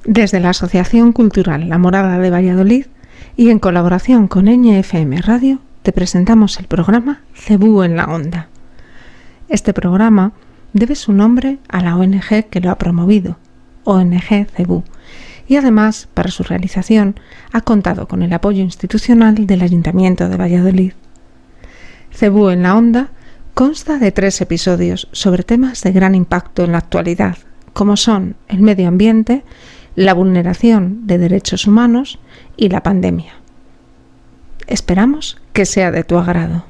Desde la Asociación Cultural La Morada de Valladolid y en colaboración con NFM Radio, te presentamos el programa Cebú en la Onda. Este programa debe su nombre a la ONG que lo ha promovido, ONG Cebú, y además, para su realización, ha contado con el apoyo institucional del Ayuntamiento de Valladolid. Cebú en la Onda consta de 3 episodios sobre temas de gran impacto en la actualidad, como son el medio ambiente, la vulneración de derechos humanos y la pandemia. Esperamos que sea de tu agrado.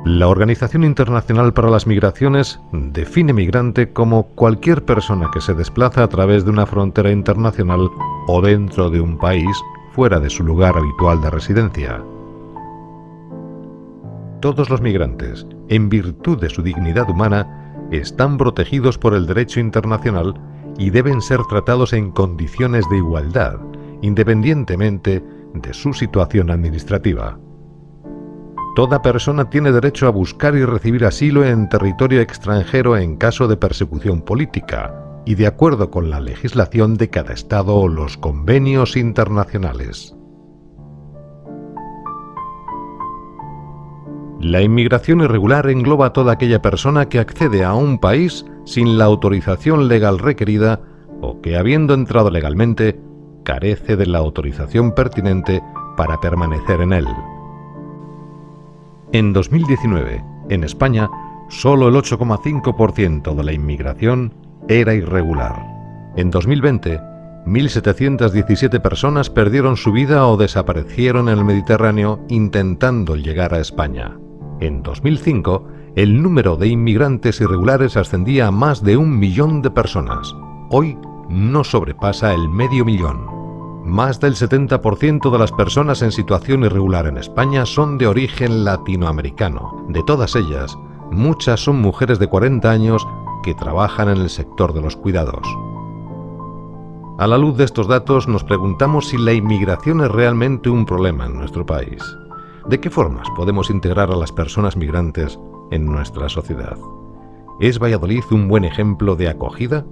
La Organización Internacional para las Migraciones define migrante como cualquier persona que se desplaza a través de una frontera internacional o dentro de un país fuera de su lugar habitual de residencia. Todos los migrantes, en virtud de su dignidad humana, están protegidos por el derecho internacional y deben ser tratados en condiciones de igualdad, independientemente de su situación administrativa. Toda persona tiene derecho a buscar y recibir asilo en territorio extranjero en caso de persecución política y de acuerdo con la legislación de cada estado o los convenios internacionales. La inmigración irregular engloba a toda aquella persona que accede a un país sin la autorización legal requerida o que, habiendo entrado legalmente, carece de la autorización pertinente para permanecer en él. En 2019, en España, solo el 8,5% de la inmigración era irregular. En 2020, 1.717 personas perdieron su vida o desaparecieron en el Mediterráneo intentando llegar a España. En 2005, el número de inmigrantes irregulares ascendía a más de 1 millón de personas. Hoy no sobrepasa el 500.000. Más del 70% de las personas en situación irregular en España son de origen latinoamericano. De todas ellas, muchas son mujeres de 40 años que trabajan en el sector de los cuidados. A la luz de estos datos, nos preguntamos si la inmigración es realmente un problema en nuestro país. ¿De qué formas podemos integrar a las personas migrantes en nuestra sociedad? ¿Es Valladolid un buen ejemplo de acogida?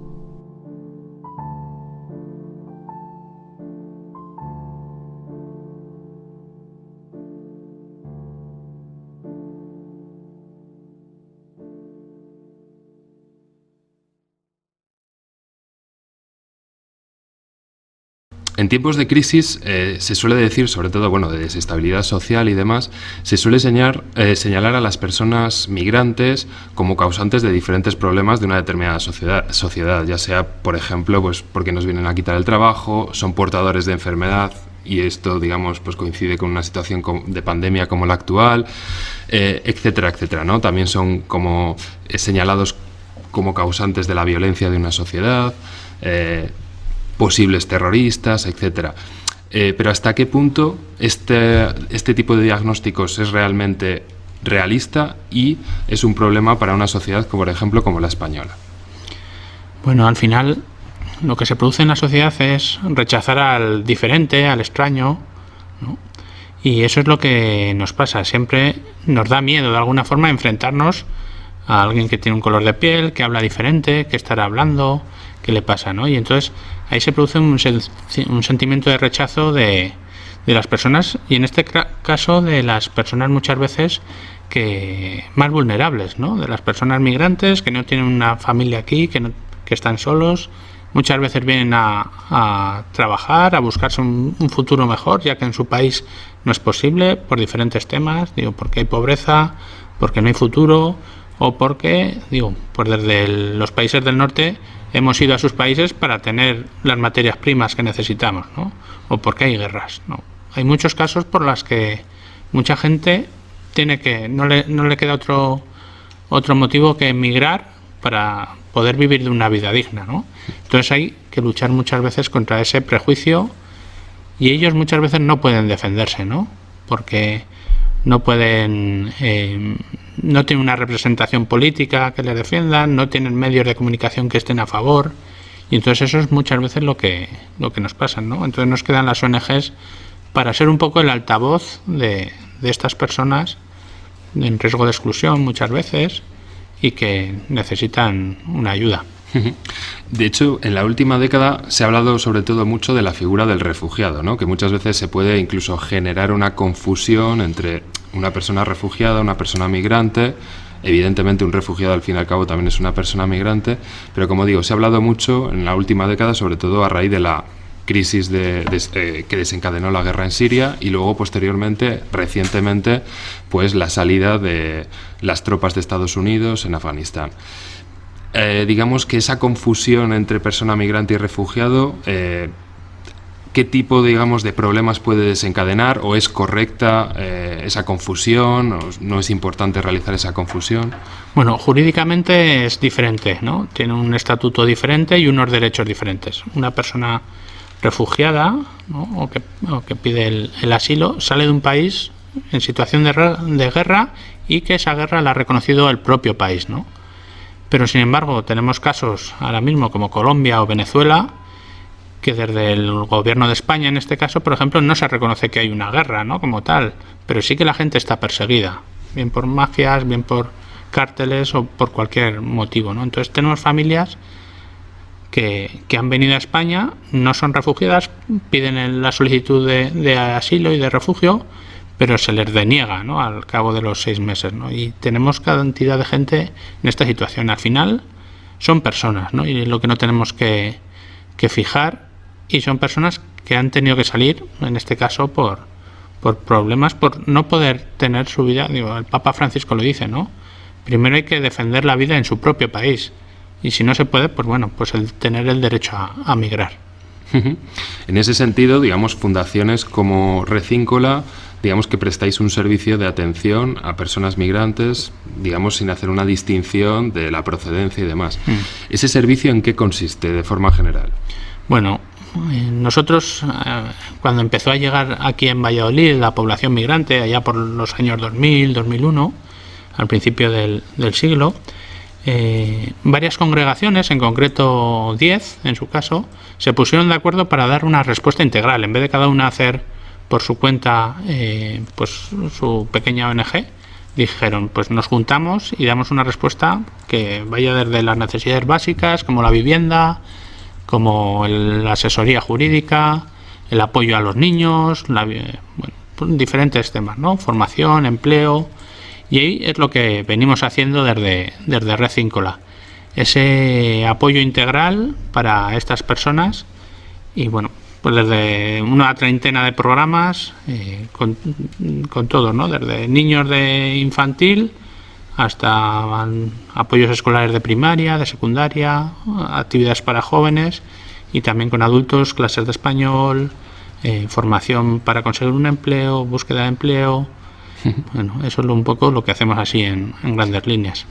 En tiempos de crisis se suele decir, sobre todo de desestabilidad social y demás, se suele señalar a las personas migrantes como causantes de diferentes problemas de una determinada sociedad, ya sea, por ejemplo, porque nos vienen a quitar el trabajo, son portadores de enfermedad, y esto, coincide con una situación de pandemia como la actual, etcétera, etcétera, ¿no? También son como señalados como causantes de la violencia de una sociedad, posibles terroristas, etcétera. Pero ¿hasta qué punto este tipo de diagnósticos es realmente realista y es un problema para una sociedad, por ejemplo, como la española? Bueno, al final lo que se produce en la sociedad es rechazar al diferente, al extraño, ¿no? Y eso es lo que nos pasa. Siempre nos da miedo, de alguna forma, enfrentarnos a alguien que tiene un color de piel, que habla diferente, que estará hablando, qué le pasa, ¿no? Y entonces ahí se produce un sentimiento de rechazo de las personas, y en este caso de las personas muchas veces que más vulnerables, ¿no? De las personas migrantes que no tienen una familia aquí, que están solos, muchas veces vienen a trabajar, a buscarse un futuro mejor, ya que en su país no es posible por diferentes temas, porque hay pobreza, porque no hay futuro, o porque, pues desde los países del norte hemos ido a sus países para tener las materias primas que necesitamos, ¿no? O porque hay guerras, ¿no? Hay muchos casos por las que mucha gente no le queda otro motivo que emigrar para poder vivir de una vida digna, ¿no? Entonces hay que luchar muchas veces contra ese prejuicio, y ellos muchas veces no pueden defenderse, ¿no? Porque no pueden, no tienen una representación política que les defiendan, no tienen medios de comunicación que estén a favor, y entonces eso es muchas veces lo que nos pasa, ¿no? Entonces nos quedan las ONGs para ser un poco el altavoz de estas personas en riesgo de exclusión muchas veces y que necesitan una ayuda. De hecho, en la última década se ha hablado sobre todo mucho de la figura del refugiado, ¿no? Que muchas veces se puede incluso generar una confusión entre una persona refugiada, una persona migrante. Evidentemente un refugiado al fin y al cabo también es una persona migrante, pero como digo, se ha hablado mucho en la última década, sobre todo a raíz de la crisis que desencadenó la guerra en Siria, y luego posteriormente, recientemente, pues la salida de las tropas de Estados Unidos en Afganistán. Digamos que esa confusión entre persona migrante y refugiado, ¿qué tipo, digamos, de problemas puede desencadenar? ¿O es correcta esa confusión? ¿O no es importante realizar esa confusión? Bueno, jurídicamente es diferente, ¿no? Tiene un estatuto diferente y unos derechos diferentes. Una persona refugiada, ¿no? o que pide el asilo sale de un país en situación de guerra, y que esa guerra la ha reconocido el propio país, ¿no? Pero sin embargo tenemos casos ahora mismo como Colombia o Venezuela, que desde el gobierno de España, en este caso, por ejemplo, no se reconoce que hay una guerra, ¿no? Como tal, pero sí que la gente está perseguida, bien por mafias, bien por cárteles o por cualquier motivo, ¿no? Entonces tenemos familias que han venido a España, no son refugiadas, piden la solicitud de asilo y de refugio, pero se les deniega, ¿no? Al cabo de los 6 meses, ¿no? Y tenemos cantidad de gente en esta situación. Al final son personas, ¿no? Y es lo que no tenemos que fijar, y son personas que han tenido que salir, en este caso por problemas, por no poder tener su vida. El Papa Francisco lo dice, ¿no? Primero hay que defender la vida en su propio país, y si no se puede, pues bueno, pues tener el derecho a migrar. En ese sentido, digamos, fundaciones como Recíncola, digamos que prestáis un servicio de atención a personas migrantes, digamos, sin hacer una distinción de la procedencia y demás. ¿Ese servicio en qué consiste, de forma general? Bueno, nosotros, cuando empezó a llegar aquí en Valladolid la población migrante, allá por los años 2000, 2001, al principio del siglo, varias congregaciones, en concreto 10 en su caso, se pusieron de acuerdo para dar una respuesta integral. En vez de cada una hacer por su cuenta pues su pequeña ONG, dijeron, pues nos juntamos y damos una respuesta que vaya desde las necesidades básicas, como la vivienda, como la asesoría jurídica, el apoyo a los niños, diferentes temas, ¿no? Formación, empleo. Y ahí es lo que venimos haciendo desde Recíncola, ese apoyo integral para estas personas. Y bueno, pues desde una treintena de programas con todo, ¿no? Desde niños de infantil hasta apoyos escolares de primaria, de secundaria, actividades para jóvenes, y también con adultos, clases de español, formación para conseguir un empleo, búsqueda de empleo. Bueno, eso es un poco lo que hacemos así en grandes líneas.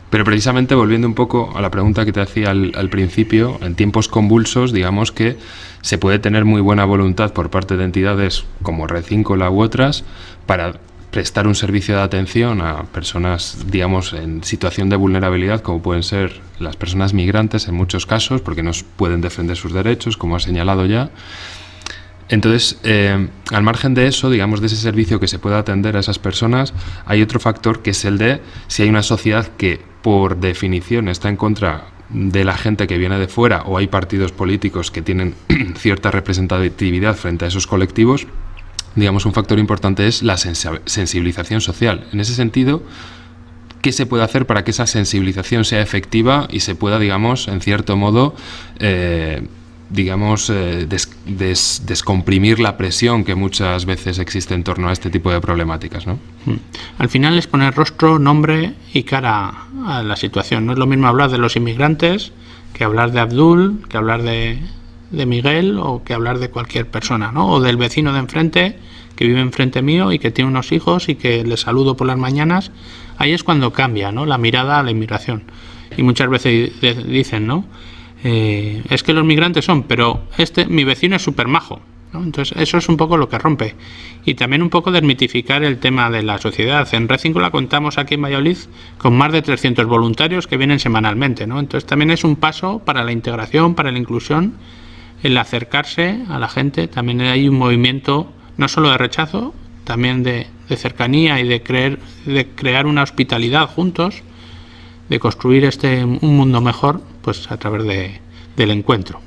Pero precisamente, volviendo un poco a la pregunta que te hacía al principio, en tiempos convulsos, digamos que se puede tener muy buena voluntad por parte de entidades como Recíncola u otras para prestar un servicio de atención a personas, digamos, en situación de vulnerabilidad, como pueden ser las personas migrantes en muchos casos, porque no pueden defender sus derechos, como has señalado ya. Entonces, al margen de eso, digamos, de ese servicio que se pueda atender a esas personas, hay otro factor, que es el de si hay una sociedad que, por definición, está en contra de la gente que viene de fuera, o hay partidos políticos que tienen cierta representatividad frente a esos colectivos. digamos, un factor importante es la sensibilización social. En ese sentido, ¿qué se puede hacer para que esa sensibilización sea efectiva y se pueda, digamos, en cierto modo, descomprimir la presión que muchas veces existe en torno a este tipo de problemáticas, ¿no? Al final es poner rostro, nombre y cara a la situación. No es lo mismo hablar de los inmigrantes que hablar de Abdul, que hablar de Miguel o que hablar de cualquier persona, ¿no? O del vecino de enfrente que vive enfrente mío y que tiene unos hijos y que le saludo por las mañanas. Ahí es cuando cambia, ¿no?, la mirada a la inmigración. Y muchas veces dicen, ¿no?, es que los migrantes son, pero mi vecino es súper majo, ¿no? Entonces eso es un poco lo que rompe. Y también un poco desmitificar el tema de la sociedad. En Red Cíncola contamos aquí en Valladolid con más de 300 voluntarios que vienen semanalmente, ¿no? Entonces también es un paso para la integración, para la inclusión, el acercarse a la gente. También hay un movimiento no solo de rechazo, también de cercanía y de crear una hospitalidad juntos, de construir un mundo mejor, pues a través del encuentro.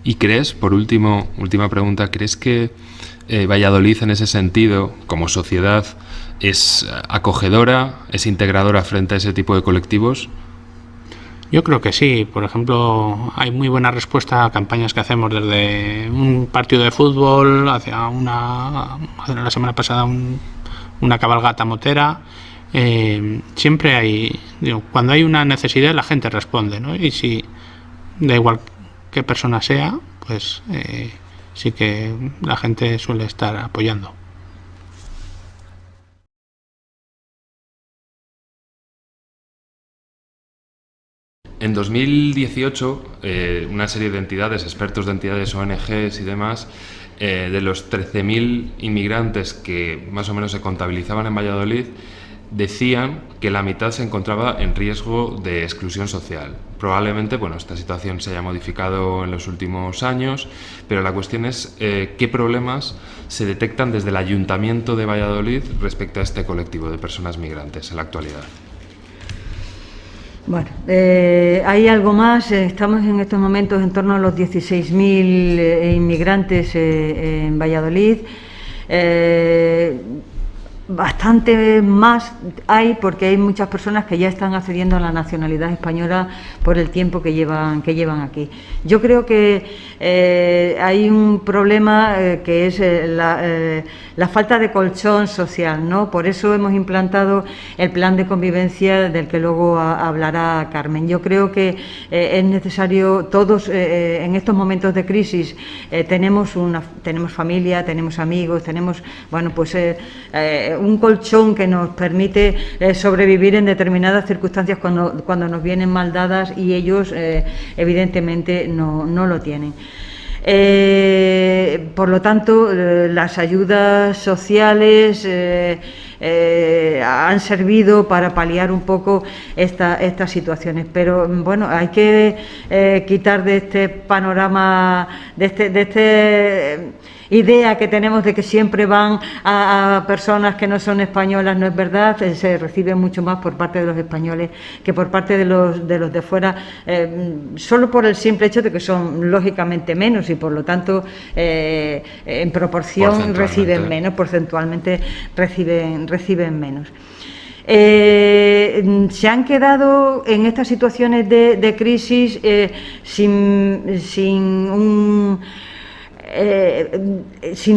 ¿Y crees, por última pregunta, crees que Valladolid en ese sentido, como sociedad, es acogedora, es integradora frente a ese tipo de colectivos? Yo creo que sí. Por ejemplo, hay muy buena respuesta a campañas que hacemos desde un partido de fútbol hacia la semana pasada una cabalgata motera. Siempre hay, cuando hay una necesidad la gente responde, ¿no? Y si da igual qué persona sea, pues sí que la gente suele estar apoyando. En 2018, una serie de entidades, expertos de entidades, ONGs y demás, de los 13.000 inmigrantes que más o menos se contabilizaban en Valladolid, decían que la mitad se encontraba en riesgo de exclusión social. Probablemente, esta situación se haya modificado en los últimos años, pero la cuestión es qué problemas se detectan desde el Ayuntamiento de Valladolid respecto a este colectivo de personas migrantes en la actualidad. Bueno, hay algo más. Estamos en estos momentos en torno a los 16.000 inmigrantes en Valladolid. Bastante más hay porque hay muchas personas que ya están accediendo a la nacionalidad española por el tiempo que llevan aquí. Yo creo que hay un problema que es la falta de colchón social, ¿no? Por eso hemos implantado el plan de convivencia del que luego hablará Carmen. Yo creo que es necesario, todos en estos momentos de crisis tenemos familia, tenemos amigos, tenemos un colchón que nos permite sobrevivir en determinadas circunstancias cuando nos vienen mal dadas, y ellos evidentemente no lo tienen. Por lo tanto, las ayudas sociales han servido para paliar un poco estas situaciones, pero hay que quitar de este panorama, de este idea que tenemos de que siempre van a personas que no son españolas. No es verdad. Se recibe mucho más por parte de los españoles que por parte de los de fuera, solo por el simple hecho de que son lógicamente menos y por lo tanto en proporción reciben menos, porcentualmente reciben menos. Se han quedado en estas situaciones de crisis sin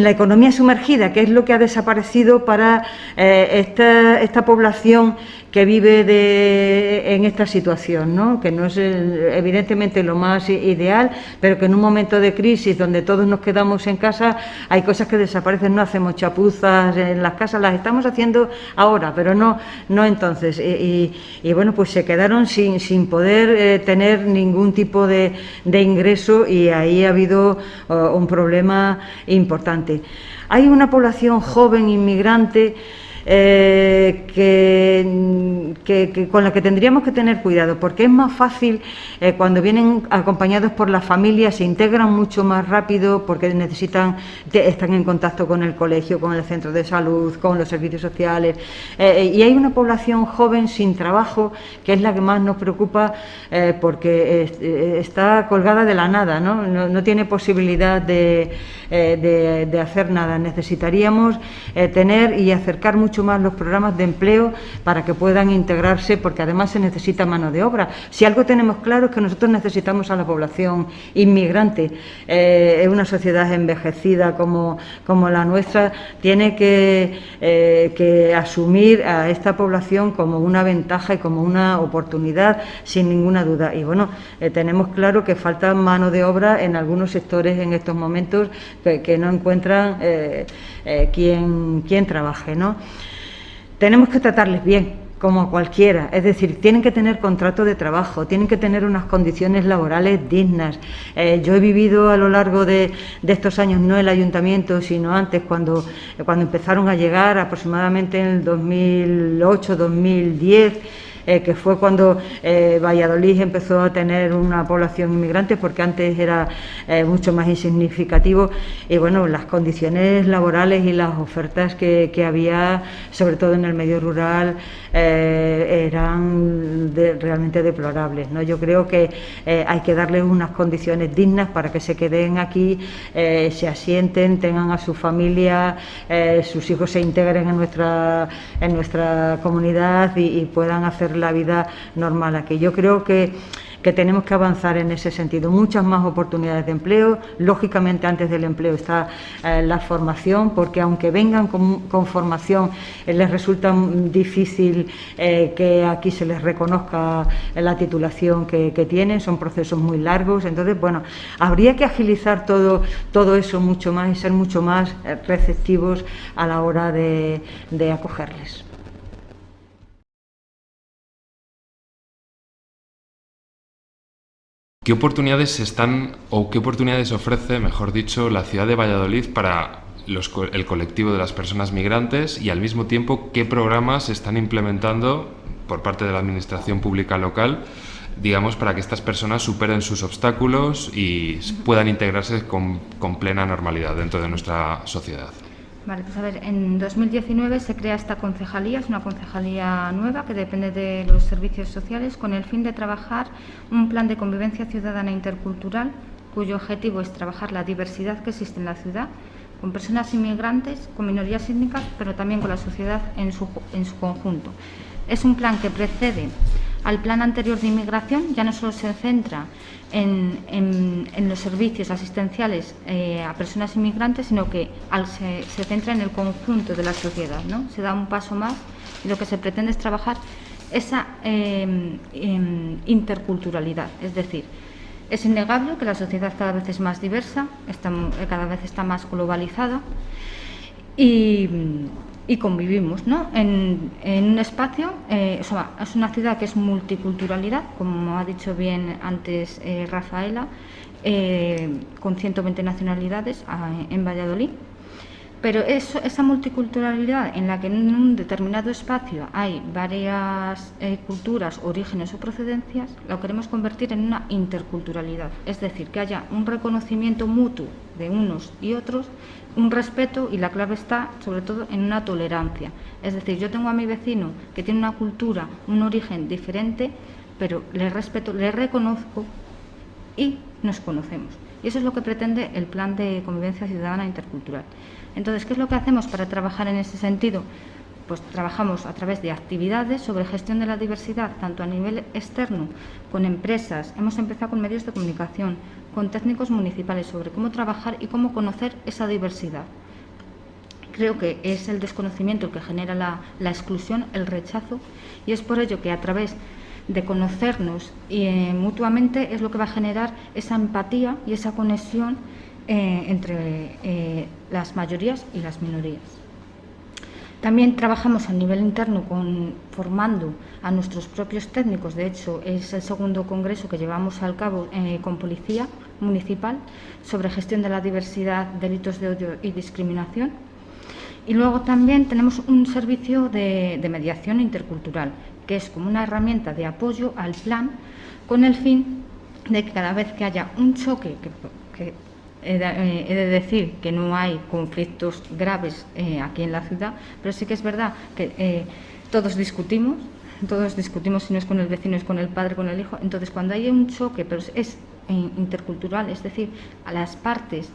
la economía sumergida, que es lo que ha desaparecido para esta población que vive en esta situación, ¿no? Que no es evidentemente lo más ideal, pero que en un momento de crisis donde todos nos quedamos en casa hay cosas que desaparecen. No hacemos chapuzas en las casas, las estamos haciendo ahora, pero no entonces. Pues se quedaron sin poder tener ningún tipo de ingreso, y ahí ha habido un problema importante. Hay una población joven inmigrante con la que tendríamos que tener cuidado, porque es más fácil cuando vienen acompañados por la familia, se integran mucho más rápido porque están en contacto con el colegio, con el centro de salud, con los servicios sociales, y hay una población joven sin trabajo que es la que más nos preocupa porque está colgada de la nada, no tiene posibilidad de hacer nada. Necesitaríamos tener y acercar mucho más los programas de empleo para que puedan integrarse, porque además se necesita mano de obra. Si algo tenemos claro es que nosotros necesitamos a la población inmigrante. Es una sociedad envejecida como la nuestra, tiene que asumir a esta población como una ventaja y como una oportunidad, sin ninguna duda. Y bueno, tenemos claro que falta mano de obra en algunos sectores en estos momentos que no encuentran quien trabaje, ¿no? Tenemos que tratarles bien, como a cualquiera, es decir, tienen que tener contrato de trabajo, tienen que tener unas condiciones laborales dignas. Yo he vivido a lo largo de estos años, no el ayuntamiento, sino antes, cuando empezaron a llegar, aproximadamente en el 2008-2010, que fue cuando Valladolid empezó a tener una población inmigrante, porque antes era mucho más insignificativo, y bueno, las condiciones laborales y las ofertas que había, sobre todo en el medio rural, eran realmente deplorables, ¿no? Yo creo que hay que darles unas condiciones dignas para que se queden aquí, se asienten, tengan a su familia, sus hijos se integren en nuestra comunidad y puedan hacer la vida normal aquí. Yo creo que tenemos que avanzar en ese sentido, muchas más oportunidades de empleo. Lógicamente, antes del empleo está la formación, porque aunque vengan con formación, les resulta difícil que aquí se les reconozca la titulación que tienen, son procesos muy largos. Entonces, bueno, habría que agilizar todo eso mucho más y ser mucho más receptivos a la hora de acogerles. ¿Qué oportunidades qué oportunidades ofrece, mejor dicho, la ciudad de Valladolid para el colectivo de las personas migrantes, y al mismo tiempo qué programas se están implementando por parte de la administración pública local, digamos, para que estas personas superen sus obstáculos y puedan integrarse con plena normalidad dentro de nuestra sociedad? Vale, pues a ver, en 2019 se crea esta concejalía, es una concejalía nueva que depende de los servicios sociales, con el fin de trabajar un plan de convivencia ciudadana intercultural, cuyo objetivo es trabajar la diversidad que existe en la ciudad, con personas inmigrantes, con minorías étnicas, pero también con la sociedad en su conjunto. Es un plan que precede al plan anterior de inmigración, ya no solo se centra en los servicios asistenciales a personas inmigrantes, sino que se centra en el conjunto de la sociedad, ¿no? Se da un paso más y lo que se pretende es trabajar esa interculturalidad. Es decir, es innegable que la sociedad cada vez es más diversa, cada vez está más globalizada y convivimos, ¿no? en un espacio, es una ciudad que es multiculturalidad, como ha dicho bien antes Rafaela, con 120 nacionalidades en Valladolid. Pero esa multiculturalidad en la que en un determinado espacio hay varias culturas, orígenes o procedencias, lo queremos convertir en una interculturalidad. Es decir, que haya un reconocimiento mutuo de unos y otros, un respeto, y la clave está sobre todo en una tolerancia. Es decir, yo tengo a mi vecino que tiene una cultura, un origen diferente, pero le respeto, le reconozco y nos conocemos. Y eso es lo que pretende el Plan de Convivencia Ciudadana Intercultural. Entonces, ¿qué es lo que hacemos para trabajar en ese sentido? Pues trabajamos a través de actividades sobre gestión de la diversidad, tanto a nivel externo, con empresas, hemos empezado con medios de comunicación, con técnicos municipales, sobre cómo trabajar y cómo conocer esa diversidad. Creo que es el desconocimiento el que genera la exclusión, el rechazo, y es por ello que a través de conocernos mutuamente es lo que va a generar esa empatía y esa conexión entre las mayorías y las minorías. También trabajamos a nivel interno formando a nuestros propios técnicos. De hecho, es el segundo congreso que llevamos a cabo con Policía Municipal sobre gestión de la diversidad, delitos de odio y discriminación. Y luego también tenemos un servicio de mediación intercultural, que es como una herramienta de apoyo al plan, con el fin de que cada vez que haya un choque, que he de decir que no hay conflictos graves aquí en la ciudad, pero sí que es verdad que todos discutimos si no es con el vecino, es con el padre, con el hijo. Entonces, cuando hay un choque, pero es intercultural, es decir, a las partes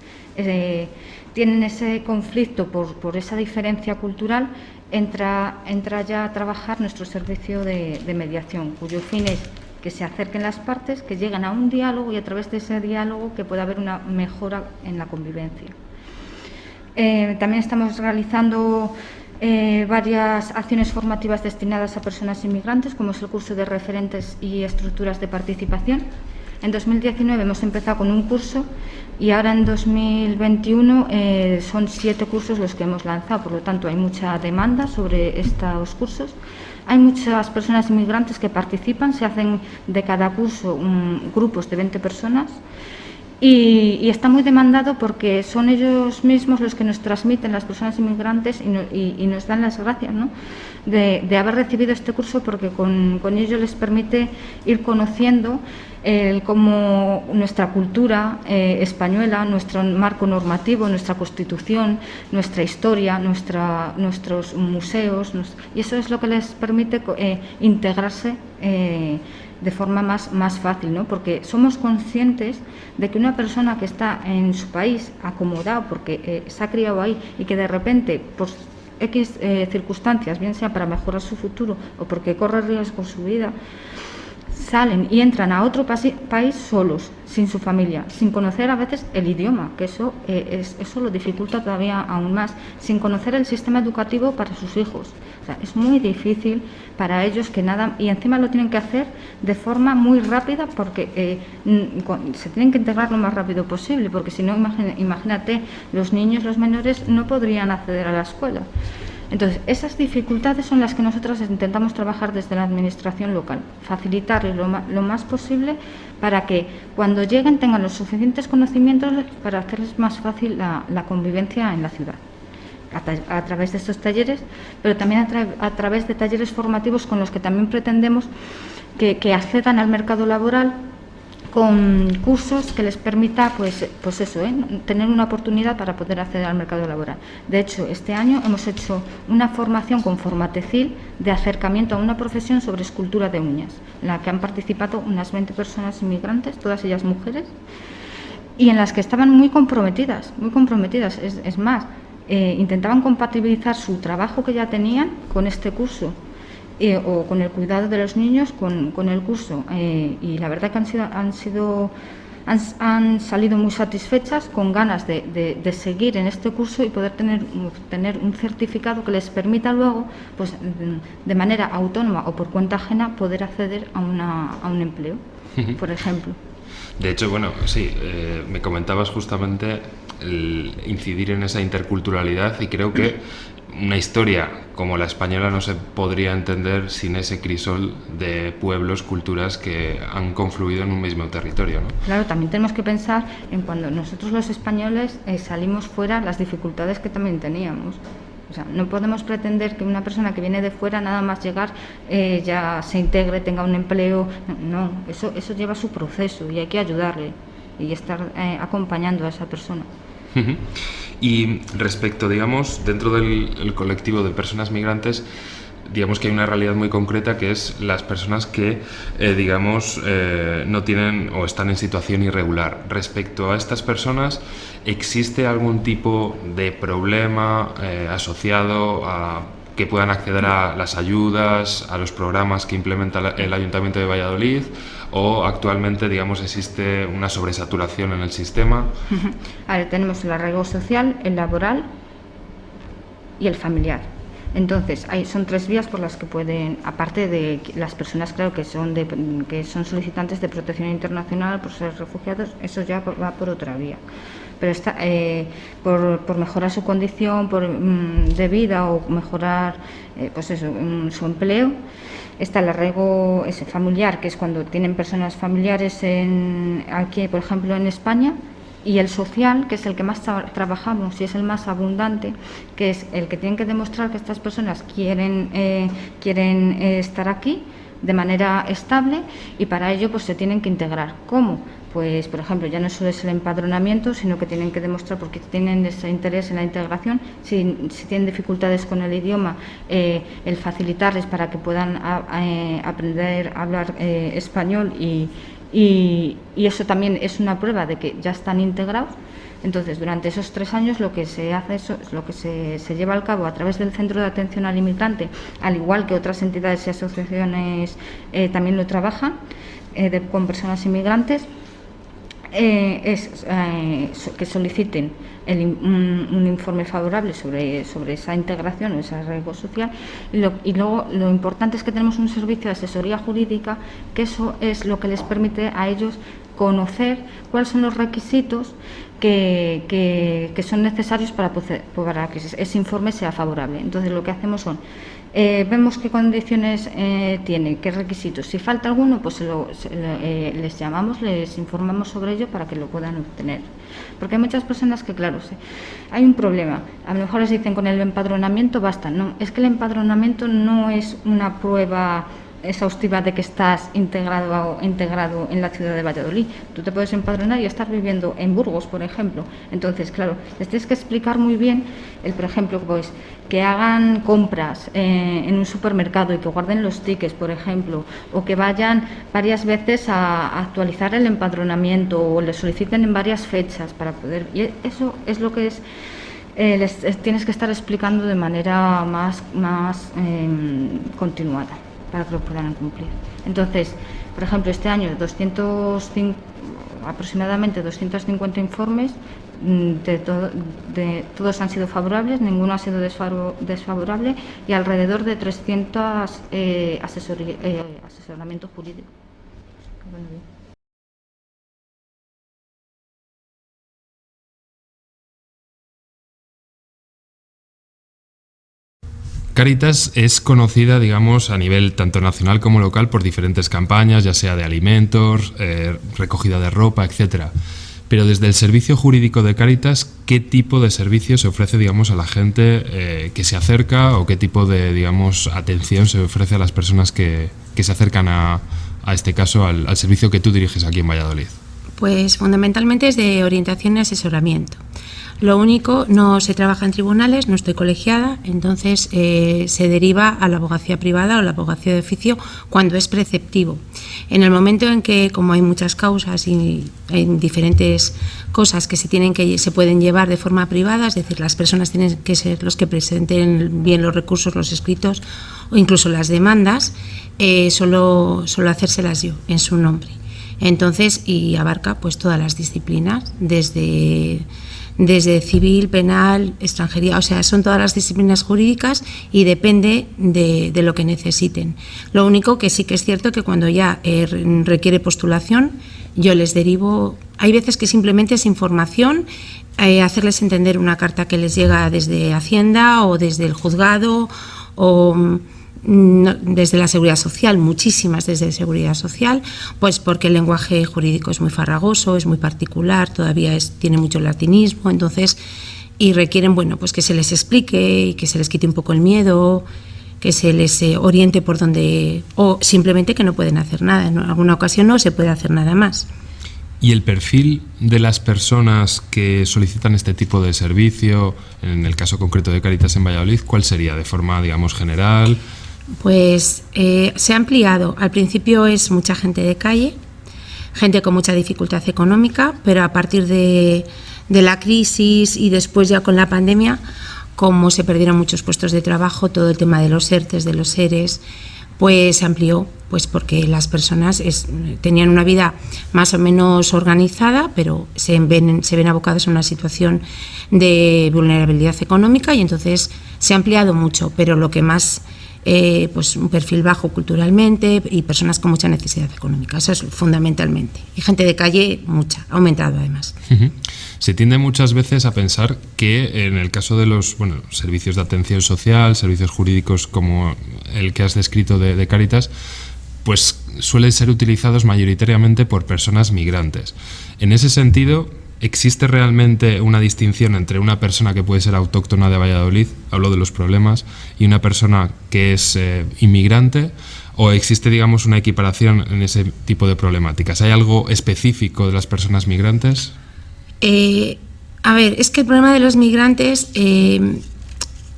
tienen ese conflicto por esa diferencia cultural, entra ya a trabajar nuestro servicio de mediación, cuyo fin es que se acerquen las partes, que lleguen a un diálogo y a través de ese diálogo que pueda haber una mejora en la convivencia. También estamos realizando varias acciones formativas destinadas a personas inmigrantes, como es el curso de referentes y estructuras de participación. En 2019 hemos empezado con un curso y ahora en 2021 son 7 cursos los que hemos lanzado, por lo tanto hay mucha demanda sobre estos cursos. Hay muchas personas inmigrantes que participan, se hacen de cada curso grupos de 20 personas. Y está muy demandado porque son ellos mismos los que nos transmiten, las personas inmigrantes, y nos dan las gracias, ¿no?, de haber recibido este curso, porque con ello les permite ir conociendo cómo nuestra cultura española, nuestro marco normativo, nuestra Constitución, nuestra historia, nuestros museos, y eso es lo que les permite integrarse de forma más fácil, ¿no? Porque somos conscientes de que una persona que está en su país acomodado porque se ha criado ahí y que de repente, por X circunstancias, bien sea para mejorar su futuro o porque corre riesgo su vida, salen y entran a otro país solos, sin su familia, sin conocer a veces el idioma, que eso lo dificulta todavía aún más, sin conocer el sistema educativo para sus hijos. O sea, es muy difícil para ellos que nada, y encima lo tienen que hacer de forma muy rápida porque se tienen que integrar lo más rápido posible, porque si no, imagínate, los niños, los menores no podrían acceder a la escuela. Entonces, esas dificultades son las que nosotros intentamos trabajar desde la administración local, facilitarles lo más posible para que cuando lleguen tengan los suficientes conocimientos para hacerles más fácil la convivencia en la ciudad, a través de estos talleres, pero también a través de talleres formativos con los que también pretendemos que accedan al mercado laboral, con cursos que les permita tener una oportunidad para poder acceder al mercado laboral. De hecho, este año hemos hecho una formación con Formatecil de acercamiento a una profesión sobre escultura de uñas, en la que han participado unas 20 personas inmigrantes, todas ellas mujeres, y en las que estaban muy comprometidas. Es más, intentaban compatibilizar su trabajo que ya tenían con este curso, o con el cuidado de los niños con el curso, y la verdad que han salido muy satisfechas, con ganas de seguir en este curso y poder tener un certificado que les permita luego, pues, de manera autónoma o por cuenta ajena, poder acceder a un empleo, por ejemplo. De hecho, bueno, sí, me comentabas justamente el incidir en esa interculturalidad, y creo que una historia como la española no se podría entender sin ese crisol de pueblos, culturas que han confluido en un mismo territorio, ¿no? Claro, también tenemos que pensar en cuando nosotros los españoles salimos fuera, las dificultades que también teníamos. O sea, no podemos pretender que una persona que viene de fuera, nada más llegar, ya se integre, tenga un empleo. No, eso lleva su proceso y hay que ayudarle y estar acompañando a esa persona. Y respecto, digamos, dentro del colectivo de personas migrantes, digamos que hay una realidad muy concreta, que es las personas que, no tienen o están en situación irregular. Respecto a estas personas, ¿existe algún tipo de problema asociado a que puedan acceder a las ayudas, a los programas que implementa el Ayuntamiento de Valladolid, o actualmente, digamos, existe una sobresaturación en el sistema? Ahora tenemos el arraigo social, el laboral y el familiar. Entonces, son 3 vías por las que pueden, aparte de las personas, claro, que son solicitantes de protección internacional por ser refugiados, eso ya va por otra vía. Pero está, por mejorar su condición de vida o mejorar su empleo, está el arraigo familiar, que es cuando tienen personas familiares aquí, por ejemplo, en España, y el social, que es el que más trabajamos y es el más abundante, que es el que tienen que demostrar que estas personas quieren estar aquí de manera estable, y para ello pues se tienen que integrar. ¿Cómo? Pues, por ejemplo, ya no solo es el empadronamiento, sino que tienen que demostrar, porque tienen ese interés en la integración, si tienen dificultades con el idioma, el facilitarles para que puedan aprender a hablar español, y eso también es una prueba de que ya están integrados. Entonces, durante esos 3 años lo que se hace es lo que se lleva a cabo a través del Centro de Atención al Inmigrante, al igual que otras entidades y asociaciones también lo trabajan con personas inmigrantes. Es que soliciten un informe favorable sobre esa integración o ese arraigo social, y luego lo importante es que tenemos un servicio de asesoría jurídica, que eso es lo que les permite a ellos conocer cuáles son los requisitos que son necesarios para que ese informe sea favorable. Entonces, lo que hacemos son vemos qué condiciones tiene, qué requisitos. Si falta alguno, pues les llamamos, les informamos sobre ello para que lo puedan obtener. Porque hay muchas personas que, claro, hay un problema. A lo mejor les dicen con el empadronamiento basta. No, es que el empadronamiento no es una prueba exhaustiva de que estás integrado en la ciudad de Valladolid. Tú te puedes empadronar y estar viviendo en Burgos, por ejemplo. Entonces, claro, les tienes que explicar muy bien, por ejemplo, pues que hagan compras en un supermercado y que guarden los tickets, por ejemplo, o que vayan varias veces a actualizar el empadronamiento, o le soliciten en varias fechas para poder. Y eso es lo que les tienes que estar explicando de manera más continuada, para que lo puedan cumplir. Entonces, por ejemplo, este año aproximadamente 250 informes, todos han sido favorables, ninguno ha sido desfavorable, y alrededor de 300 asesoramiento jurídico. Bueno, bien. Cáritas es conocida, digamos, a nivel tanto nacional como local por diferentes campañas, ya sea de alimentos, recogida de ropa, etcétera. Pero desde el servicio jurídico de Cáritas, ¿qué tipo de servicio se ofrece, digamos, a la gente que se acerca, o qué tipo de, digamos, atención se ofrece a las personas que se acercan a este caso, al servicio que tú diriges aquí en Valladolid? Pues fundamentalmente es de orientación y asesoramiento. Lo único, no se trabaja en tribunales, no estoy colegiada, entonces se deriva a la abogacía privada o la abogacía de oficio cuando es preceptivo. En el momento en que, como hay muchas causas y hay diferentes cosas que se pueden llevar de forma privada, es decir, las personas tienen que ser los que presenten bien los recursos, los escritos o incluso las demandas, solo hacérselas yo en su nombre. Entonces, y abarca pues todas las disciplinas, desde civil, penal, extranjería, o sea, son todas las disciplinas jurídicas y depende de lo que necesiten. Lo único que sí que es cierto que cuando ya requiere postulación, yo les derivo, hay veces que simplemente es información, hacerles entender una carta que les llega desde Hacienda o desde el juzgado o desde la Seguridad Social, muchísimas desde Seguridad Social, pues porque el lenguaje jurídico es muy farragoso, es muy particular, todavía tiene mucho latinismo, entonces, y requieren, bueno, pues que se les explique y que se les quite un poco el miedo, que se les oriente por donde, o simplemente que no pueden hacer nada, en alguna ocasión no se puede hacer nada más. ¿Y el perfil de las personas que solicitan este tipo de servicio, en el caso concreto de Cáritas en Valladolid, cuál sería, de forma, digamos, general? Pues se ha ampliado. Al principio es mucha gente de calle, gente con mucha dificultad económica, pero a partir de la crisis y después ya con la pandemia, como se perdieron muchos puestos de trabajo, todo el tema de los ERTEs, de los ERES, pues se amplió, pues porque las personas tenían una vida más o menos organizada, pero se ven abocadas a una situación de vulnerabilidad económica, y entonces se ha ampliado mucho, pero lo que más pues un perfil bajo culturalmente y personas con mucha necesidad económica, eso es fundamentalmente. Y gente de calle, mucha, ha aumentado además. Uh-huh. Se tiende muchas veces a pensar que en el caso de los servicios de atención social, servicios jurídicos como el que has descrito de Cáritas, pues suelen ser utilizados mayoritariamente por personas migrantes. En ese sentido, ¿existe realmente una distinción entre una persona que puede ser autóctona de Valladolid, hablo de los problemas, y una persona que es inmigrante? ¿O existe, digamos, una equiparación en ese tipo de problemáticas? ¿Hay algo específico de las personas migrantes? A ver, es que el problema de los migrantes,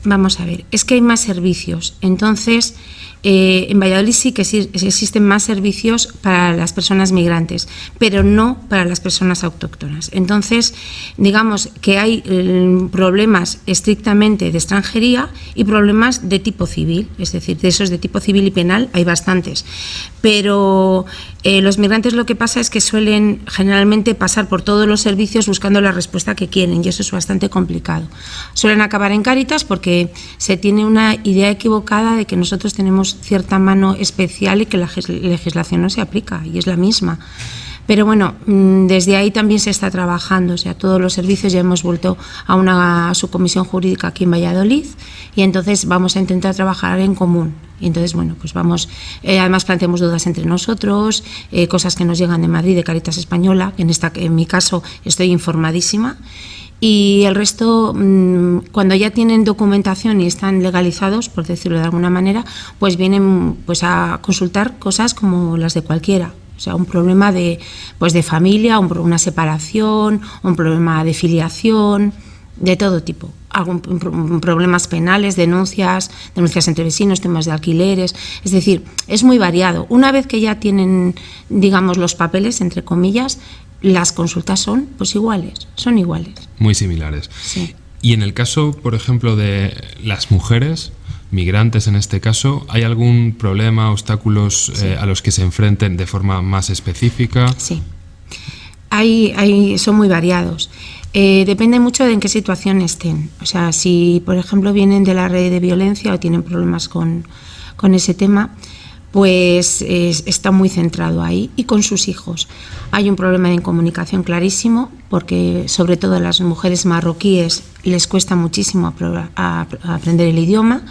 vamos a ver, es que hay más servicios. Entonces, en Valladolid sí que existen más servicios para las personas migrantes, pero no para las personas autóctonas. Entonces, digamos que hay problemas estrictamente de extranjería y problemas de tipo civil, es decir, de esos de tipo civil y penal hay bastantes. Pero los migrantes lo que pasa es que suelen generalmente pasar por todos los servicios buscando la respuesta que quieren, y eso es bastante complicado. Suelen acabar en Cáritas porque se tiene una idea equivocada de que nosotros tenemos cierta mano especial y que la legislación no se aplica, y es la misma. Pero bueno, desde ahí también se está trabajando, o sea, todos los servicios ya hemos vuelto a una subcomisión jurídica aquí en Valladolid, y entonces vamos a intentar trabajar en común. Y entonces, bueno, pues vamos, además planteamos dudas entre nosotros, cosas que nos llegan de Madrid, de Cáritas Española, en mi caso estoy informadísima, y el resto, cuando ya tienen documentación y están legalizados, por decirlo de alguna manera, pues vienen pues a consultar cosas como las de cualquiera. O sea, un problema de familia, una separación, un problema de filiación, de todo tipo. Problemas penales, denuncias entre vecinos, temas de alquileres. Es decir, es muy variado. Una vez que ya tienen, digamos, los papeles, entre comillas, las consultas son iguales. Muy similares. Sí. Y en el caso, por ejemplo, de las mujeres migrantes, en este caso, ¿hay algún problema, obstáculos a los que se enfrenten de forma más específica? Sí, son muy variados. Depende mucho de en qué situación estén. O sea, si, por ejemplo, vienen de la red de violencia o tienen problemas con ese tema, pues está muy centrado ahí, y con sus hijos. Hay un problema de incomunicación clarísimo, porque sobre todo a las mujeres marroquíes les cuesta muchísimo aprender el idioma,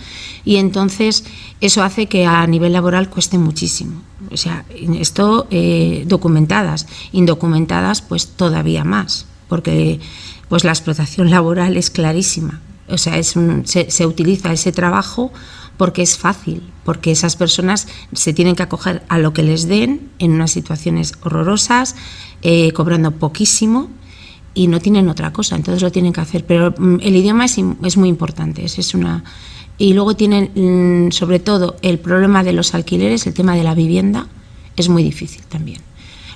y entonces eso hace que a nivel laboral cueste muchísimo. O sea, esto documentadas, indocumentadas pues todavía más, porque pues la explotación laboral es clarísima. O sea, se utiliza ese trabajo porque es fácil, porque esas personas se tienen que acoger a lo que les den en unas situaciones horrorosas, cobrando poquísimo, y no tienen otra cosa, entonces lo tienen que hacer. Pero el idioma es muy importante, y luego tienen sobre todo el problema de los alquileres, el tema de la vivienda es muy difícil también.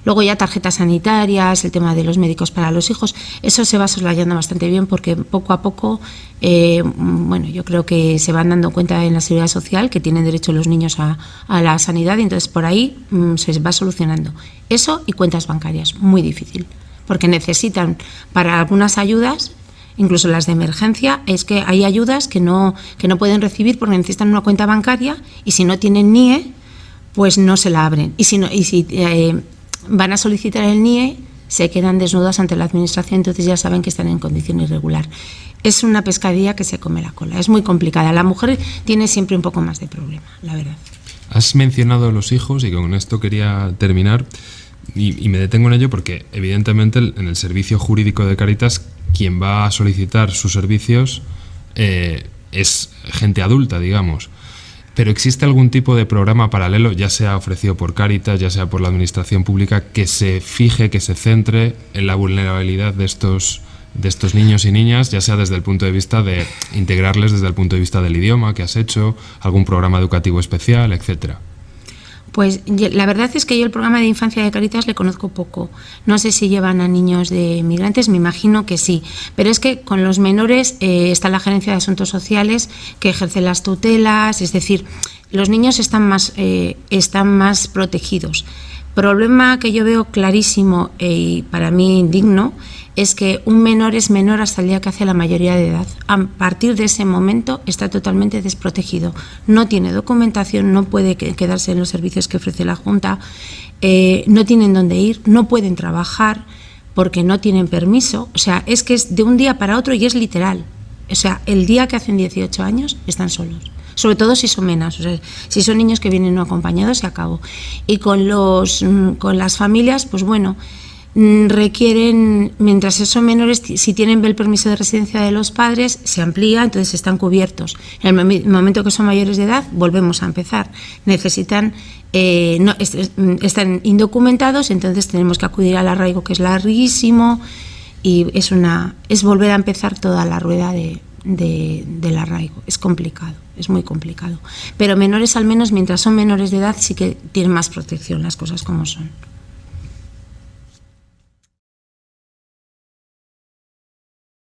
Luego ya tarjetas sanitarias, el tema de los médicos para los hijos, eso se va soslayando bastante bien, porque poco a poco, yo creo que se van dando cuenta en la Seguridad Social que tienen derecho los niños a la sanidad, y entonces por ahí se va solucionando. Eso y cuentas bancarias, muy difícil, porque necesitan para algunas ayudas, incluso las de emergencia, es que hay ayudas que no pueden recibir porque necesitan una cuenta bancaria, y si no tienen NIE, pues no se la abren. Y si van a solicitar el NIE, se quedan desnudas ante la administración, entonces ya saben que están en condición irregular. Es una pescadilla que se come la cola, es muy complicada. La mujer tiene siempre un poco más de problema, la verdad. Has mencionado los hijos, y con esto quería terminar, y me detengo en ello porque evidentemente en el servicio jurídico de Cáritas quien va a solicitar sus servicios es gente adulta, digamos. Pero ¿existe algún tipo de programa paralelo, ya sea ofrecido por Cáritas, ya sea por la administración pública, que se fije, que se centre en la vulnerabilidad de estos niños y niñas, ya sea desde el punto de vista de integrarles desde el punto de vista del idioma que has hecho, algún programa educativo especial, etcétera? Pues la verdad es que yo el programa de infancia de Cáritas le conozco poco. No sé si llevan a niños de migrantes, me imagino que sí. Pero es que con los menores está la Gerencia de Asuntos Sociales, que ejerce las tutelas, es decir, los niños están más protegidos. Problema que yo veo clarísimo y para mí indigno es que un menor es menor hasta el día que hace la mayoría de edad. A partir de ese momento está totalmente desprotegido. No tiene documentación, no puede quedarse en los servicios que ofrece la Junta, no tienen dónde ir, no pueden trabajar porque no tienen permiso. O sea, es que es de un día para otro y es literal. O sea, el día que hacen 18 años están solos. Sobre todo si son menas, o sea, si son niños que vienen no acompañados, se acabó. Y con las familias, pues bueno, requieren, mientras son menores, si tienen el permiso de residencia de los padres, se amplía, entonces están cubiertos. En el momento que son mayores de edad, volvemos a empezar. Necesitan, están indocumentados, entonces tenemos que acudir al arraigo, que es larguísimo, y es volver a empezar toda la rueda del arraigo. Es complicado, es muy complicado. Pero menores, al menos, mientras son menores de edad, sí que tienen más protección, las cosas como son.